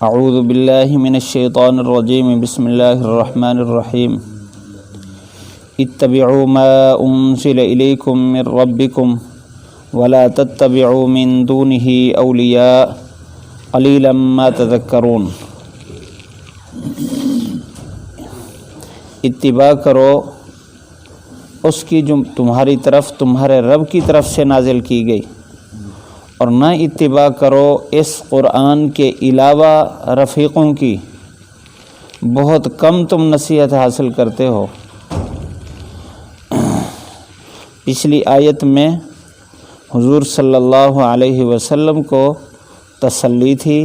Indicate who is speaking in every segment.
Speaker 1: اعوذ باللہ من الشیطان الرجیم بسم اللہ الرحمن الرحیم اتبعوا ما انزل الیکم من ربکم ولا تتبعوا من دونه اولیاء قلیلا ما تذکرون۔ اتباع کرو اس کی جو تمہاری طرف تمہارے رب کی طرف سے نازل کی گئی، اور نہ اتباع کرو اس قرآن کے علاوہ رفیقوں کی، بہت کم تم نصیحت حاصل کرتے ہو۔ پچھلی آیت میں حضور صلی اللہ علیہ وسلم کو تسلی تھی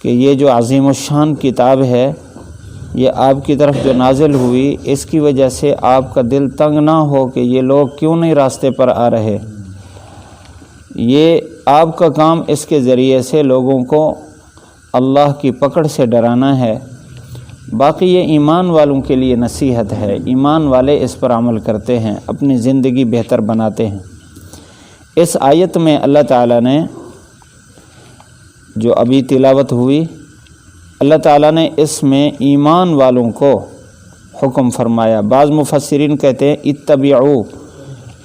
Speaker 1: کہ یہ جو عظیم الشان کتاب ہے یہ آپ کی طرف جو نازل ہوئی، اس کی وجہ سے آپ کا دل تنگ نہ ہو کہ یہ لوگ کیوں نہیں راستے پر آ رہے۔ یہ آپ کا کام اس کے ذریعے سے لوگوں کو اللہ کی پکڑ سے ڈرانا ہے۔ باقی یہ ایمان والوں کے لیے نصیحت ہے، ایمان والے اس پر عمل کرتے ہیں، اپنی زندگی بہتر بناتے ہیں۔ اس آیت میں اللہ تعالیٰ نے جو ابھی تلاوت ہوئی، اللہ تعالیٰ نے اس میں ایمان والوں کو حکم فرمایا۔ بعض مفسرین کہتے ہیں اتبعوا،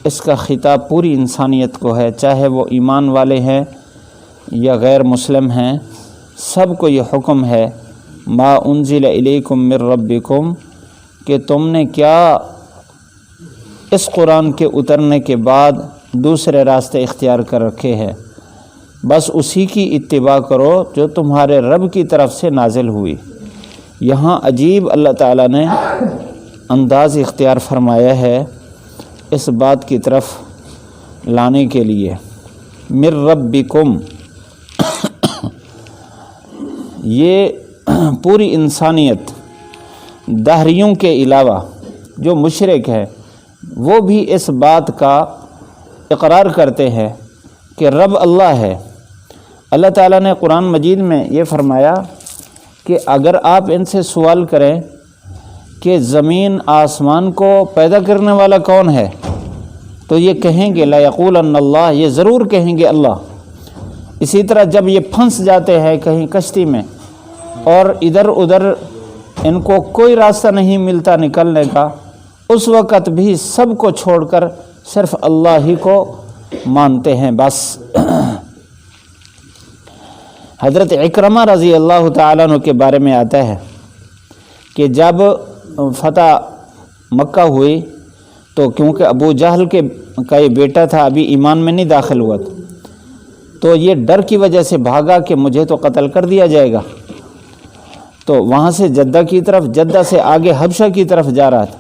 Speaker 1: اس کا خطاب پوری انسانیت کو ہے، چاہے وہ ایمان والے ہیں یا غیر مسلم ہیں، سب کو یہ حکم ہے ما انزل الیکم من ربکم، کہ تم نے کیا اس قرآن کے اترنے کے بعد دوسرے راستے اختیار کر رکھے ہیں، بس اسی کی اتباع کرو جو تمہارے رب کی طرف سے نازل ہوئی۔ یہاں عجیب اللہ تعالیٰ نے انداز اختیار فرمایا ہے اس بات کی طرف لانے کے لیے، من ربکم، یہ پوری انسانیت دہریوں کے علاوہ جو مشرک ہے وہ بھی اس بات کا اقرار کرتے ہیں کہ رب اللہ ہے۔ اللہ تعالیٰ نے قرآن مجید میں یہ فرمایا کہ اگر آپ ان سے سوال کریں کہ زمین آسمان کو پیدا کرنے والا کون ہے، تو یہ کہیں گے لَيَقُولَنَّ اللَّهُ، یہ ضرور کہیں گے اللہ۔ اسی طرح جب یہ پھنس جاتے ہیں کہیں کشتی میں اور ادھر ادھر ان کو کوئی راستہ نہیں ملتا نکلنے کا، اس وقت بھی سب کو چھوڑ کر صرف اللہ ہی کو مانتے ہیں بس۔ حضرت عکرمہ رضی اللہ تعالیٰ عنہ کے بارے میں آتا ہے کہ جب فتح مکہ ہوئی تو کیونکہ ابو جہل کا یہ بیٹا تھا، ابھی ایمان میں نہیں داخل ہوا تھا، تو یہ ڈر کی وجہ سے بھاگا کہ مجھے تو قتل کر دیا جائے گا، تو وہاں سے جدہ کی طرف، جدہ سے آگے حبشہ کی طرف جا رہا تھا۔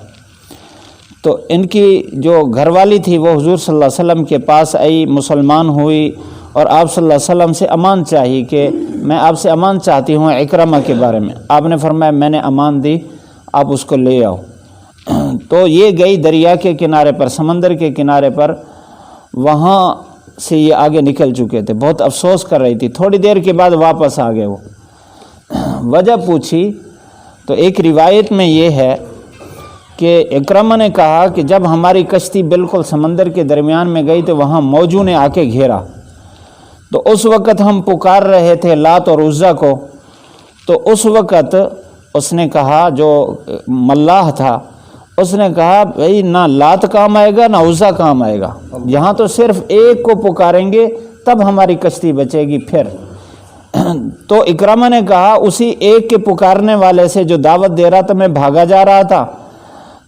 Speaker 1: تو ان کی جو گھر والی تھی وہ حضور صلی اللہ علیہ وسلم کے پاس آئی، مسلمان ہوئی اور آپ صلی اللہ علیہ وسلم سے امان چاہی کہ میں آپ سے امان چاہتی ہوں عکرمہ کے بارے میں۔ آپ نے فرمایا میں نے امان دی، آپ اس کو لے آؤ۔ تو یہ گئی دریا کے کنارے پر، سمندر کے کنارے پر، وہاں سے یہ آگے نکل چکے تھے، بہت افسوس کر رہی تھی۔ تھوڑی دیر کے بعد واپس آ گئے وہ، وجہ پوچھی تو ایک روایت میں یہ ہے کہ عکرمہ نے کہا کہ جب ہماری کشتی بالکل سمندر کے درمیان میں گئی تو وہاں موجوں نے آ کے گھیرا، تو اس وقت ہم پکار رہے تھے لات اور عزا کو، تو اس وقت اس نے کہا، جو ملاح تھا اس نے کہا بھئی نہ لات کام آئے گا نہ عزا کام آئے گا، یہاں تو صرف ایک کو پکاریں گے تب ہماری کشتی بچے گی۔ پھر تو عکرمہ نے کہا اسی ایک کے پکارنے والے سے جو دعوت دے رہا تھا میں بھاگا جا رہا تھا،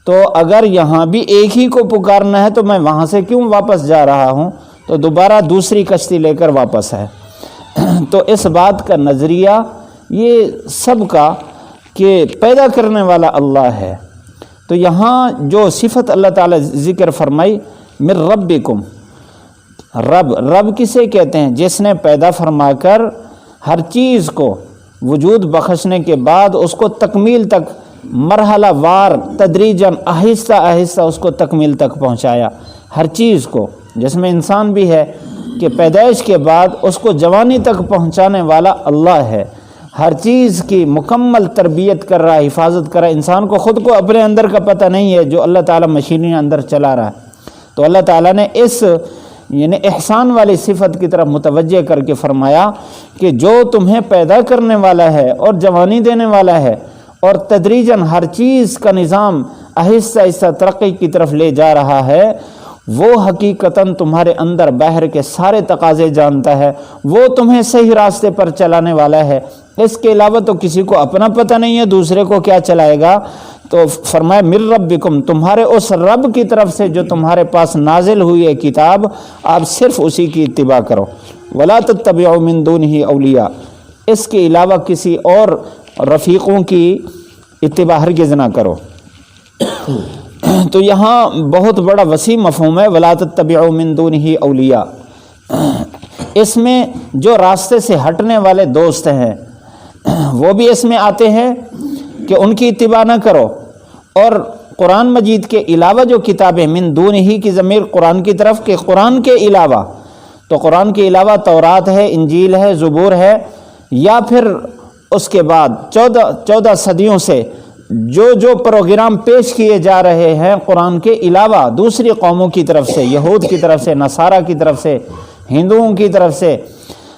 Speaker 1: تو اگر یہاں بھی ایک ہی کو پکارنا ہے تو میں وہاں سے کیوں واپس جا رہا ہوں، تو دوبارہ دوسری کشتی لے کر واپس ہے۔ تو اس بات کا نظریہ یہ سب کا کہ پیدا کرنے والا اللہ ہے۔ تو یہاں جو صفت اللہ تعالیٰ ذکر فرمائی من ربکم، رب کسے کہتے ہیں؟ جس نے پیدا فرما کر ہر چیز کو وجود بخشنے کے بعد اس کو تکمیل تک مرحلہ وار تدریجاً آہستہ آہستہ اس کو تکمیل تک پہنچایا، ہر چیز کو، جس میں انسان بھی ہے کہ پیدائش کے بعد اس کو جوانی تک پہنچانے والا اللہ ہے، ہر چیز کی مکمل تربیت کر رہا ہے، حفاظت کر رہا ہے۔ انسان کو خود کو اپنے اندر کا پتہ نہیں ہے جو اللہ تعالیٰ مشینری اندر چلا رہا ہے۔ تو اللہ تعالیٰ نے اس یعنی احسان والی صفت کی طرف متوجہ کر کے فرمایا کہ جو تمہیں پیدا کرنے والا ہے اور جوانی دینے والا ہے اور تدریجاً ہر چیز کا نظام آہستہ آہستہ ترقی کی طرف لے جا رہا ہے، وہ حقیقتاً تمہارے اندر باہر کے سارے تقاضے جانتا ہے، وہ تمہیں صحیح راستے پر چلانے والا ہے، اس کے علاوہ تو کسی کو اپنا پتہ نہیں ہے دوسرے کو کیا چلائے گا۔ تو فرمایا من ربکم، تمہارے اس رب کی طرف سے جو تمہارے پاس نازل ہوئی ہے کتاب، آپ صرف اسی کی اتباع کرو۔ ولا تتبعوا من دونہ اولیاء، اس کے علاوہ کسی اور رفیقوں کی اتباع ہرگز نہ کرو۔ تو یہاں بہت بڑا وسیع مفہوم ہے ولا تتبعوا من دونہ اولیاء، اس میں جو راستے سے ہٹنے والے دوست ہیں وہ بھی اس میں آتے ہیں کہ ان کی اتباع نہ کرو، اور قرآن مجید کے علاوہ جو کتابیں، من دونہ کی ضمیر قرآن کی طرف، کہ قرآن کے علاوہ، تو قرآن کے علاوہ تورات ہے، انجیل ہے، زبور ہے، یا پھر اس کے بعد 14 صدیوں سے جو پروگرام پیش کیے جا رہے ہیں قرآن کے علاوہ دوسری قوموں کی طرف سے، یہود کی طرف سے، نصارہ کی طرف سے، ہندوؤں کی طرف سے،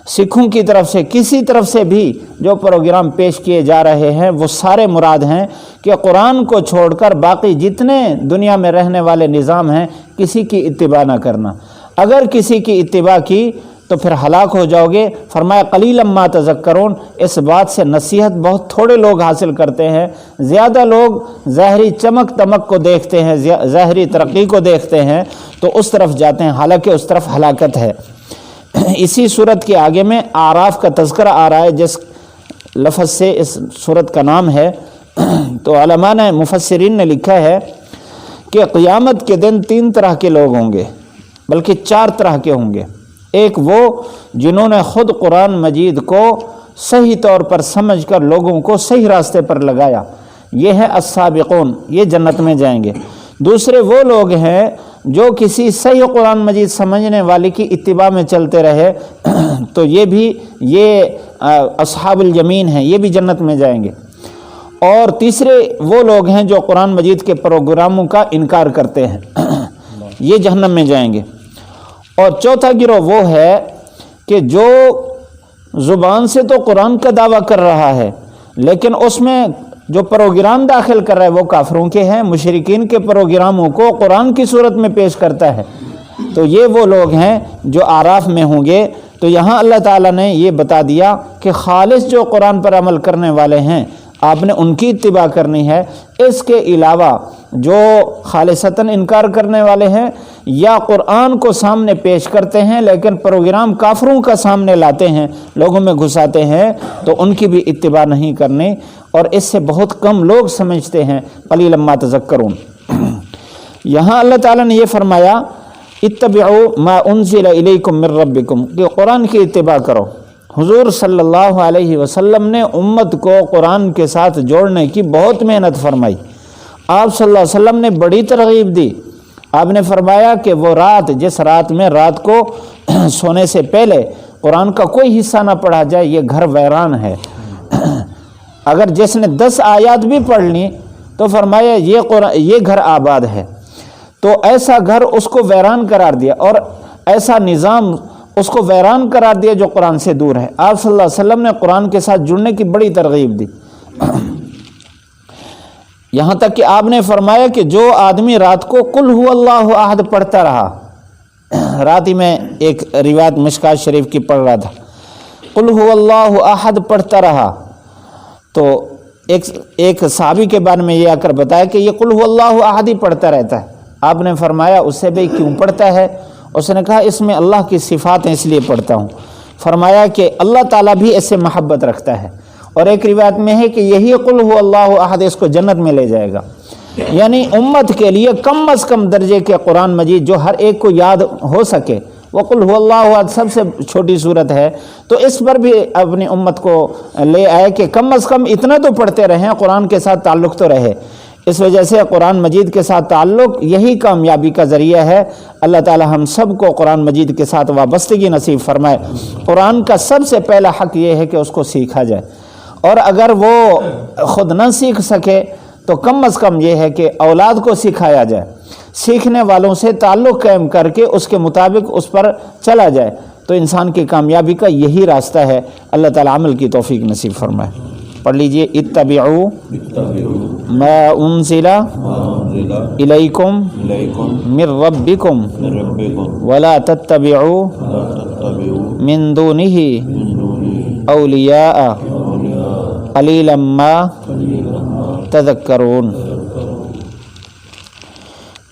Speaker 1: سکھوں کی طرف سے، کسی طرف سے بھی جو پروگرام پیش کیے جا رہے ہیں وہ سارے مراد ہیں کہ قرآن کو چھوڑ کر باقی جتنے دنیا میں رہنے والے نظام ہیں کسی کی اتباع نہ کرنا۔ اگر کسی کی اتباع کی تو پھر ہلاک ہو جاؤ گے۔ فرمایا قلیلا ما تذکرون، اس بات سے نصیحت بہت تھوڑے لوگ حاصل کرتے ہیں، زیادہ لوگ ظاہری چمک دمک کو دیکھتے ہیں، ظاہری ترقی کو دیکھتے ہیں تو اس طرف جاتے ہیں، حالانکہ اس طرف ہلاکت ہے۔ اسی صورت کے آگے میں اعراف کا تذکرہ آ رہا ہے جس لفظ سے اس صورت کا نام ہے۔ تو علماء نے، مفسرین نے لکھا ہے کہ قیامت کے دن 3 طرح کے لوگ ہوں گے، بلکہ 4 طرح کے ہوں گے۔ ایک وہ جنہوں نے خود قرآن مجید کو صحیح طور پر سمجھ کر لوگوں کو صحیح راستے پر لگایا، یہ ہے السابقون، یہ جنت میں جائیں گے۔ دوسرے وہ لوگ ہیں جو کسی صحیح قرآن مجید سمجھنے والے کی اتباع میں چلتے رہے، تو یہ اصحاب الیمین ہیں، یہ بھی جنت میں جائیں گے۔ اور تیسرے وہ لوگ ہیں جو قرآن مجید کے پروگراموں کا انکار کرتے ہیں، یہ جہنم میں جائیں گے۔ اور چوتھا گروہ وہ ہے کہ جو زبان سے تو قرآن کا دعویٰ کر رہا ہے لیکن اس میں جو پروگرام داخل کر رہا ہے وہ کافروں کے ہیں، مشرکین کے پروگراموں کو قرآن کی صورت میں پیش کرتا ہے، تو یہ وہ لوگ ہیں جو اعراف میں ہوں گے۔ تو یہاں اللہ تعالیٰ نے یہ بتا دیا کہ خالص جو قرآن پر عمل کرنے والے ہیں آپ نے ان کی اتباع کرنی ہے، اس کے علاوہ جو خالصتاً انکار کرنے والے ہیں یا قرآن کو سامنے پیش کرتے ہیں لیکن پروگرام کافروں کا سامنے لاتے ہیں، لوگوں میں گھساتے ہیں، تو ان کی بھی اتباع نہیں کرنی، اور اس سے بہت کم لوگ سمجھتے ہیں۔ قلیلا ما تذکرون۔ یہاں اللہ تعالیٰ نے یہ فرمایا اتبعوا ما انزل الیکم من ربکم، کہ قرآن کی اتباع کرو۔ حضور صلی اللہ علیہ وسلم نے امت کو قرآن کے ساتھ جوڑنے کی بہت محنت فرمائی۔ آپ صلی اللہ علیہ وسلم نے بڑی ترغیب دی۔ آپ نے فرمایا کہ وہ رات، جس رات میں رات کو سونے سے پہلے قرآن کا کوئی حصہ نہ پڑھا جائے، یہ گھر ویران ہے۔ اگر جس نے 10 آیات بھی پڑھ لی تو فرمایا یہ گھر آباد ہے۔ تو ایسا گھر اس کو ویران قرار دیا، اور ایسا نظام اس کو ویران قرار دیا جو قرآن سے دور ہے۔ آپ صلی اللہ علیہ وسلم نے قرآن کے ساتھ جڑنے کی بڑی ترغیب دی، یہاں تک کہ آپ نے فرمایا کہ جو آدمی رات کو قل هو اللہ احد پڑھتا رہا، رات ہی میں ایک روایت مشکات شریف کی پڑھ رہا تھا، قل هو اللہ احد پڑھتا رہا، تو ایک صحابی کے بارے میں یہ آ کر بتایا کہ یہ قل هو اللہ احد ہی پڑھتا رہتا ہے۔ آپ نے فرمایا اس سے بھی کیوں پڑھتا ہے؟ اس نے کہا اس میں اللہ کی صفات ہیں اس لیے پڑھتا ہوں۔ فرمایا کہ اللہ تعالیٰ بھی اس سے محبت رکھتا ہے، اور ایک روایت میں ہے کہ یہی قل هو اللہ احد اس کو جنت میں لے جائے گا۔ یعنی امت کے لیے کم از کم درجے کے قرآن مجید جو ہر ایک کو یاد ہو سکے، وہ قل هو اللہ احد سب سے چھوٹی صورت ہے، تو اس پر بھی اپنی امت کو لے آئے کہ کم از کم اتنا تو پڑھتے رہیں، قرآن کے ساتھ تعلق تو رہے۔ اس وجہ سے قرآن مجید کے ساتھ تعلق یہی کامیابی کا ذریعہ ہے۔ اللہ تعالی ہم سب کو قرآن مجید کے ساتھ وابستگی نصیب فرمائے۔ قرآن کا سب سے پہلا حق یہ ہے کہ اس کو سیکھا جائے، اور اگر وہ خود نہ سیکھ سکے تو کم از کم یہ ہے کہ اولاد کو سکھایا جائے۔ سیکھنے والوں سے تعلق قائم کر کے اس کے مطابق اس پر چلا جائے تو انسان کی کامیابی کا یہی راستہ ہے۔ اللہ تعالیٰ عمل کی توفیق نصیب فرمائے۔ پڑھ لیجئے، اتبعوا ما انزل الیکم من ربکم ولا تتبعوا من دونہ اولیاء قلیلا ما تذکرون۔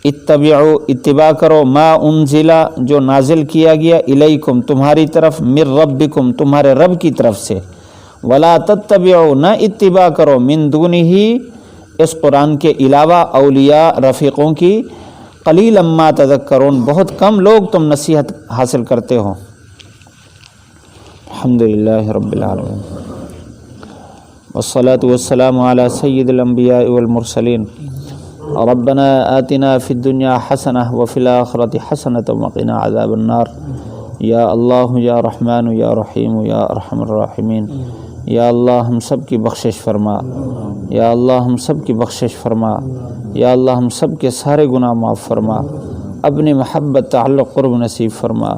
Speaker 1: اتبعوا، اتباع کرو، ما انزل، جو نازل کیا گیا، الیکم، تمہاری طرف، من ربکم، تمہارے رب کی طرف سے، ولا تتبعوا، نہ اتباع کرو، من دونہ، اس قرآن کے علاوہ، اولیاء، رفیقوں کی، قلیلا ما تذکرون، بہت کم لوگ تم نصیحت حاصل کرتے ہو۔ الحمدللہ رب العالمین، والصلاة والسلام علی سید الانبیاء والمرسلین۔ ربنا آتنا فی الدنیا حسنہ وفی الآخرۃ حسنۃ وقنا عذاب النار۔ یا اللہ یا رحمان یا رحیم یا ارحم الراحمین، یا اللہ ہم سب کی بخشش فرما، یا اللہ ہم سب کی بخشش فرما، یا اللہ ہم سب کے سارے گناہ معاف فرما، اپنی محبت تعلق قرب نصیب فرما۔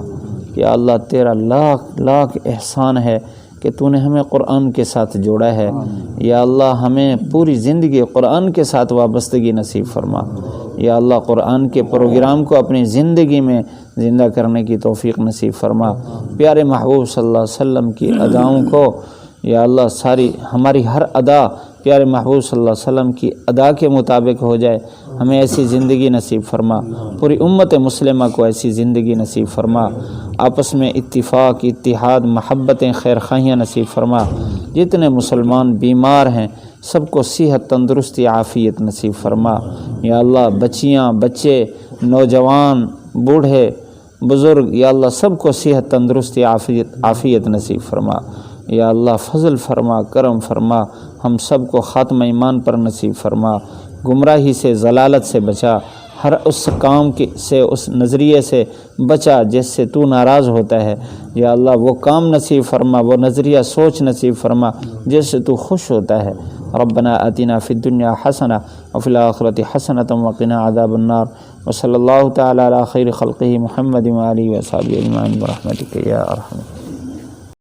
Speaker 1: یا اللہ تیرا لاکھ لاکھ احسان ہے کہ تو نے ہمیں قرآن کے ساتھ جوڑا ہے۔ یا اللہ ہمیں پوری زندگی قرآن کے ساتھ وابستگی نصیب فرما۔ یا اللہ قرآن کے پروگرام کو اپنی زندگی میں زندہ کرنے کی توفیق نصیب فرما۔ پیارے محبوب صلی اللہ علیہ وسلم کی اداؤں کو یا اللہ ساری ہماری ہر ادا پیارے محبوب صلی اللہ علیہ وسلم کی ادا کے مطابق ہو جائے، ہمیں ایسی زندگی نصیب فرما، پوری امت مسلمہ کو ایسی زندگی نصیب فرما، آپس میں اتفاق، اتحاد، محبتیں، خیر خواہیاں نصیب فرما۔ جتنے مسلمان بیمار ہیں سب کو صحت، تندرستی، عافیت نصیب فرما۔ یا اللہ بچیاں، بچے، نوجوان، بوڑھے، بزرگ، یا اللہ سب کو صحت، تندرستی، عافیت نصیب فرما۔ یا اللہ فضل فرما، کرم فرما، ہم سب کو خاتمہ ایمان پر نصیب فرما، گمراہی سے، ضلالت سے بچا، ہر اس کام سے، اس نظریے سے بچا جس سے تو ناراض ہوتا ہے۔ یا اللہ وہ کام نصیب فرما، وہ نظریہ، سوچ نصیب فرما جس سے تو خوش ہوتا ہے۔ ربنا آتنا فی الدنیا حسنہ وفی الآخرۃ حسنۃ وقنا عذاب النار، وصلی اللہ تعالی علی خیر خلقہ محمد وآلہ وصحبہ اجمعین برحمتک یا ارحم۔